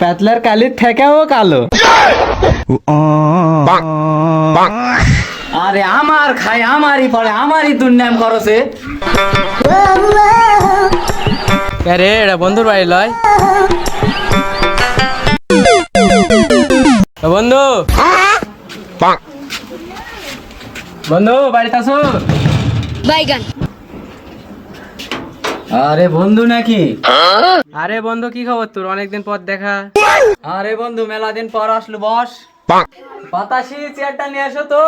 পাতলার কালির থেকেও কালো। আরে আমার খাই আমারই পড়ে আমারই দুর্নাম করছে। আরে এটা বন্ধুর বাড়ি লয়। বন্ধু বন্ধু বাড়িতে আসো। বাইগান। আরে বন্ধু নাকি? আরে বন্ধু কি খবর তোর, অনেকদিন পর দেখা। আরে বন্ধু মেলা দিন পর আসলো, বস। বাতাসি চেয়ারটা নিয়ে আসো তো।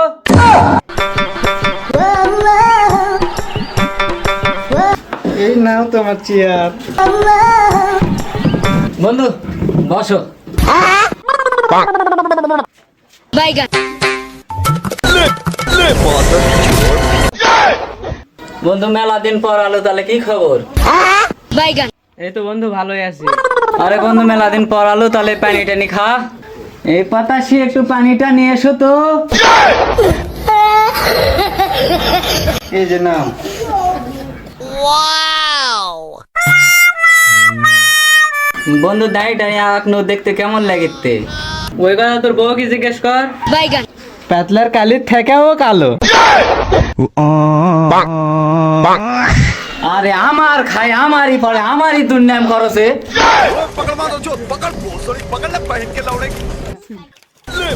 এই নাও তোমার চেয়ার। বন্ধু বসো। বাইগান। বন্ধু মেলা দিন পর আলো, তাহলে কি খবর? বাইগান। এই তো বন্ধু ভালোই আছি। আরে বন্ধু মেলা দিন পর আলো, তাহলে পানি টানি খা। এই বাতাসি একটু পানিটা নিয়ে এসো তো। এই যে নাও। বন্ধু দাড়িটা এখনো দেখতে কেমন লাগেতে? ওই কথা তোর বউ কি জিজ্ঞেস কর। বাইগান। পাতলার কালির থেকেও কালো। আরে আমার খাই আমারই পড়ে আমারই দুর্নাম করছে। पकड़ मारो जो पकड़ सॉरी पकड़ ले पहन के लौड़े ले